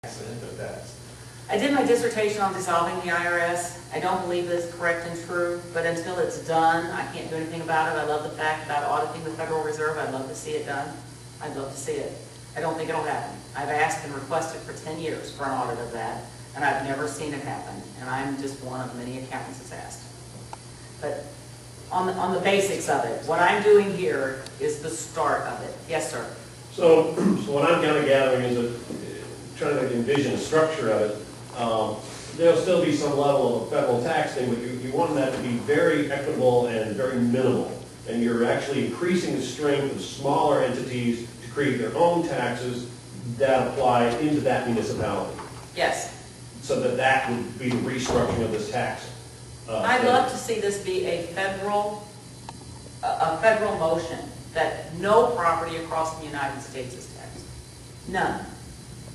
accident of that. I did my dissertation on dissolving the IRS. I don't believe this is correct and true, but until it's done, I can't do anything about it. I love the fact about auditing the Federal Reserve. I'd love to see it done. I'd love to see it. I don't think it'll happen. I've asked and requested for 10 years for an audit of that, and I've never seen it happen. And I'm just one of many accountants that's asked. But on the basics of it, what I'm doing here is the start of it. Yes, sir. So what I'm kind of gathering is that, trying to envision the structure of it, there'll still be some level of federal tax thing, but you want that to be very equitable and very minimal. And you're actually increasing the strength of smaller entities to create their own taxes that apply into that municipality. Yes. So that would be the restructuring of this tax. I'd love to see this be a federal motion that no property across the United States is taxed. None.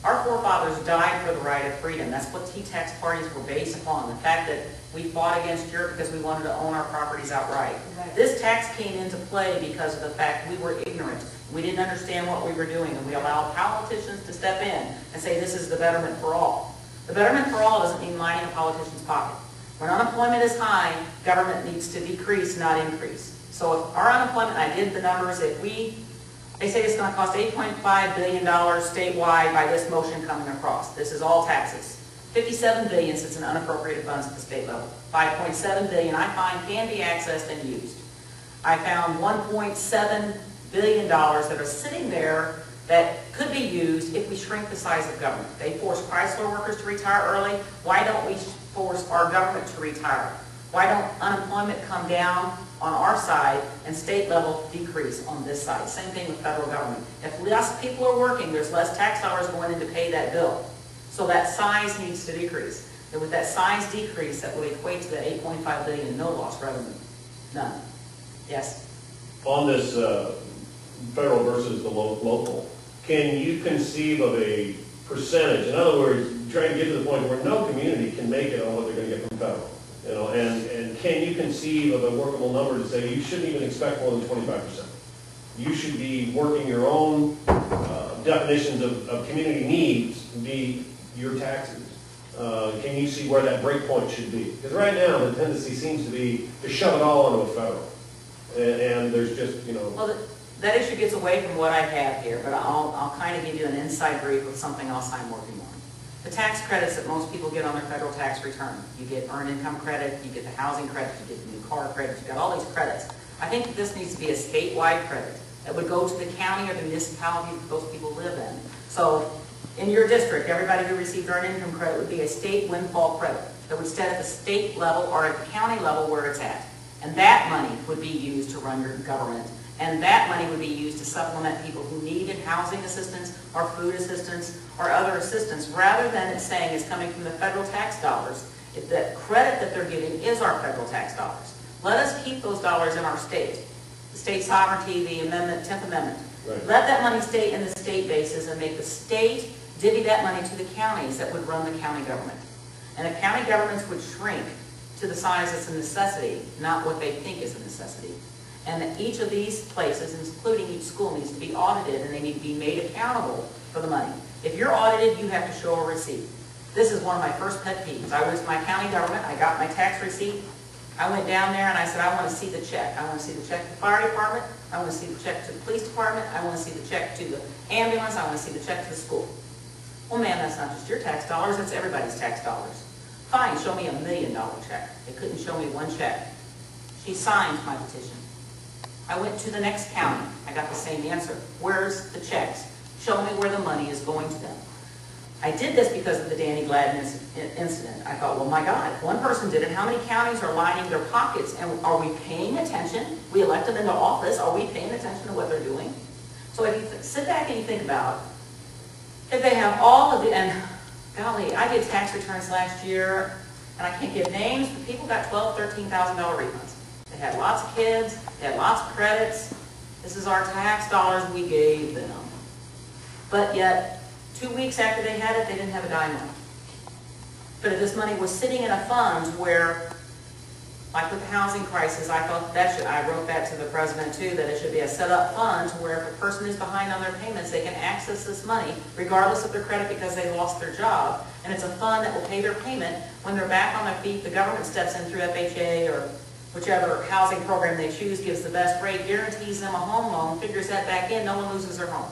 Our forefathers died for the right of freedom. That's what T-tax parties were based upon. The fact that we fought against Europe because we wanted to own our properties outright. Right. This tax came into play because of the fact we were ignorant. We didn't understand what we were doing, and we allowed politicians to step in and say this is the betterment for all. The betterment for all doesn't mean lining a politician's pocket. When unemployment is high, government needs to decrease, not increase. So if our unemployment, I did the numbers, they say it's going to cost $8.5 billion statewide by this motion coming across. This is all taxes. $57 billion sits in unappropriated funds at the state level. $5.7 billion I find can be accessed and used. I found $1.7 billion that are sitting there that could be used if we shrink the size of government. They force Chrysler workers to retire early. Why don't we force our government to retire? Why don't unemployment come down on our side and state level decrease on this side? Same thing with federal government. If less people are working, there's less tax dollars going in to pay that bill. So that size needs to decrease. And with that size decrease, that would equate to the $8.5 billion in no loss revenue. None. Yes? On this federal versus the local, can you conceive of a percentage? In other words, trying to get to the point where no community can make it on what they're going to get from federal. You know, and can you conceive of a workable number to say you shouldn't even expect more than 25%? You should be working your own definitions of community needs to be your taxes. Can you see where that break point should be? Because right now the tendency seems to be to shove it all into a federal. And there's just, you know... Well, that issue gets away from what I have here, but I'll kind of give you an inside brief of something else I'm working on. The tax credits that most people get on their federal tax return. You get earned income credit, you get the housing credit, you get the new car credit, you got all these credits. I think that this needs to be a statewide credit that would go to the county or the municipality that those people live in. So in your district, everybody who received earned income credit would be a state windfall credit that would sit at the state level or at the county level where it's at. And that money would be used to run your government. And that money would be used to supplement people who needed housing assistance or food assistance or other assistance, rather than it saying it's coming from the federal tax dollars. The credit that they're getting is our federal tax dollars. Let us keep those dollars in our state. The state sovereignty, the amendment, 10th Amendment. Right. Let that money stay in the state basis and make the state divvy that money to the counties that would run the county government. And the county governments would shrink to the size that's a necessity, not what they think is a necessity. And that each of these places, including each school, needs to be audited, and they need to be made accountable for the money. If you're audited, you have to show a receipt. This is one of my first pet peeves. I went to my county government, I got my tax receipt, I went down there and I said, I want to see the check. I want to see the check to the fire department, I want to see the check to the police department, I want to see the check to the ambulance, I want to see the check to the school. Well, ma'am, that's not just your tax dollars, that's everybody's tax dollars. Fine, show me $1 million check. They couldn't show me one check. She signed my petition. I went to the next county. I got the same answer. Where's the checks? Show me where the money is going to them. I did this because of the Danny Gladden incident. I thought, well, my God, if one person did it, how many counties are lining their pockets? And are we paying attention? We elect them into office. Are we paying attention to what they're doing? So if you sit back and you think about, if they have all of the, and golly, I did tax returns last year, and I can't give names, but people got $12,000, $13,000 refunds. They had lots of kids, they had lots of credits. This is our tax dollars we gave them. But yet, 2 weeks after they had it, they didn't have a dime left. But if this money was sitting in a fund where Like with the housing crisis, I thought that should, I wrote that to the president too, that it should be a set-up fund to where if a person is behind on their payments, they can access this money regardless of their credit because they lost their job. And it's a fund that will pay their payment when they're back on their feet. The government steps in through FHA or whichever housing program they choose, gives the best rate, guarantees them a home loan, figures that back in, no one loses their home.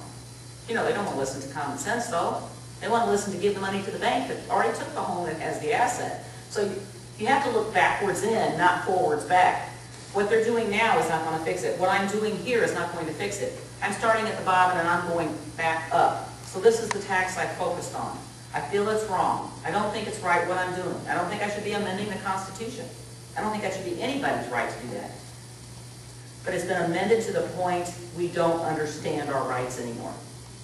You know, they don't want to listen to common sense though. They want to listen to give the money to the bank that already took the home that has the asset. So you have to look backwards in, not forwards back. What they're doing now is not going to fix it. What I'm doing here is not going to fix it. I'm starting at the bottom and I'm going back up. So this is the tax I focused on. I feel it's wrong. I don't think it's right what I'm doing. I don't think I should be amending the Constitution. I don't think that should be anybody's right to do that. But it's been amended to the point we don't understand our rights anymore.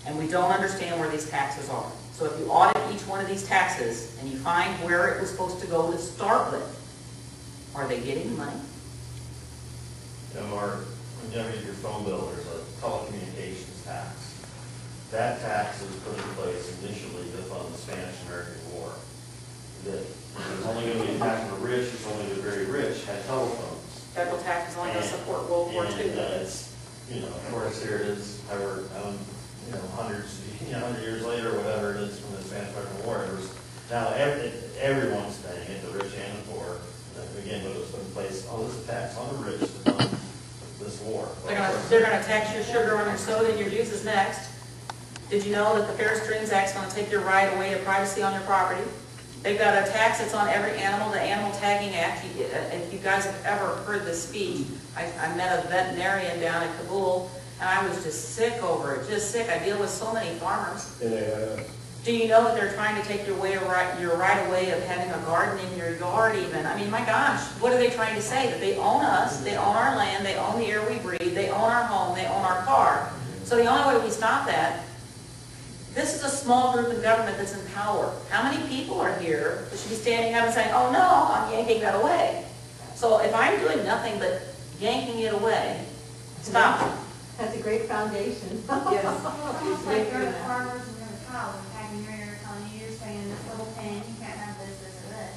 And we don't understand where these taxes are. So if you audit each one of these taxes and you find where it was supposed to go to start with, are they getting money? You know, when you get your phone bill, there's a telecommunications tax. That tax was put in place initially to fund the Spanish-American War. That it was only going to be a tax on the rich, it's only the very rich had telephones. Federal tax is only going to support World War II. It's, you know, of course, here it is, you know, 100 years later, or whatever it is from the Spanish-American War. Now everyone's paying it, the rich and the poor. Again, but it was put in place, this is a tax on the rich to fund this war. They're going to tax your sugar on your soda and your juices next. Did you know that the Fair Streams Act is going to take your right away to privacy on your property? They've got a tax that's on every animal, the Animal Tagging Act. If you guys have ever heard this speech, I met a veterinarian down in Kabul, and I was just sick over it, just sick. I deal with so many farmers. Do you know that they're trying to take your right away of having a garden in your yard even? I mean, my gosh, what are they trying to say? That they own us, they own our land, they own the air we breathe, they own our home, they own our car. So the only way we stop that, this is a small group in government that's in power. How many people are here that should be standing up and saying, oh no, I'm yanking that away? So if I'm doing nothing but yanking it away, stop it. That's a great foundation. Yes. It's like you're the farmers and you're the cows, and tagging your telling you you're staying in this little pen, you can't have this, this, or this.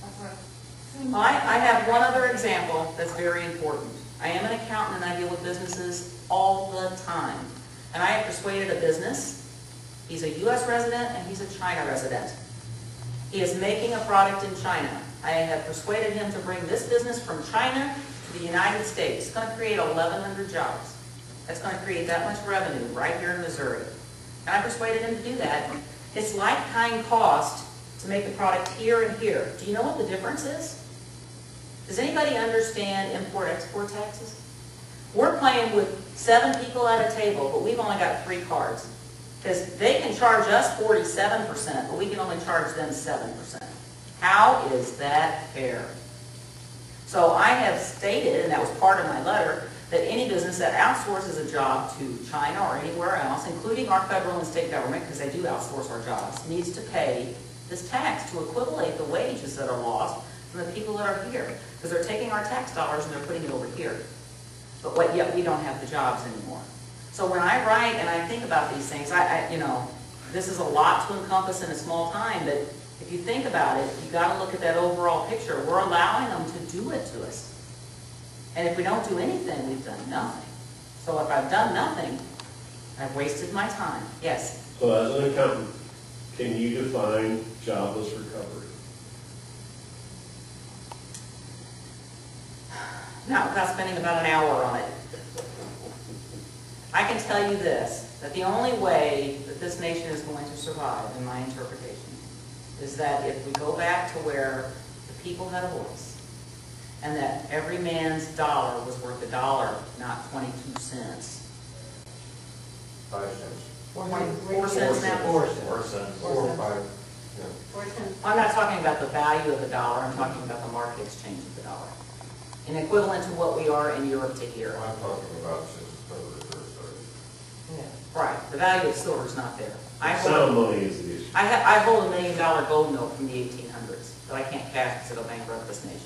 That's what. Well, I have one other example that's very important. I am an accountant and I deal with businesses all the time. And I have persuaded a business. He's a U.S. resident and he's a China resident. He is making a product in China. I have persuaded him to bring this business from China to the United States. It's going to create 1,100 jobs. That's going to create that much revenue right here in Missouri. And I persuaded him to do that. It's like-kind cost to make the product here and here. Do you know what the difference is? Does anybody understand import-export taxes? We're playing with 7 people at a table, but we've only got 3 cards. Because they can charge us 47%, but we can only charge them 7%. How is that fair? So I have stated, and that was part of my letter, that any business that outsources a job to China or anywhere else, including our federal and state government, because they do outsource our jobs, needs to pay this tax to equivalate the wages that are lost from the people that are here. Because they're taking our tax dollars and they're putting it over here. But yet we don't have the jobs anymore. So when I write and I think about these things, you know, this is a lot to encompass in a small time, but if you think about it, you got to look at that overall picture. We're allowing them to do it to us. And if we don't do anything, we've done nothing. So if I've done nothing, I've wasted my time. Yes? So as an accountant, can you define jobless recovery? Not without spending about an hour on it. I can tell you this, that the only way that this nation is going to survive, in my interpretation, is that if we go back to where the people had a voice, and that every man's dollar was worth $1, not 22 cents. 5 cents. 4 cents now? 4 cents. 4 cents. 4 or 5. Yeah. 4 cents. I'm not talking about the value of the dollar, I'm talking about the market exchange of the dollar. And equivalent to what we are in Europe to here. I'm talking about since February 1st started. Yeah. Right, the value of silver is not there. Sound money is the issue. I hold $1 million gold note from the 1800s that I can't cash because it'll bankrupt this nation.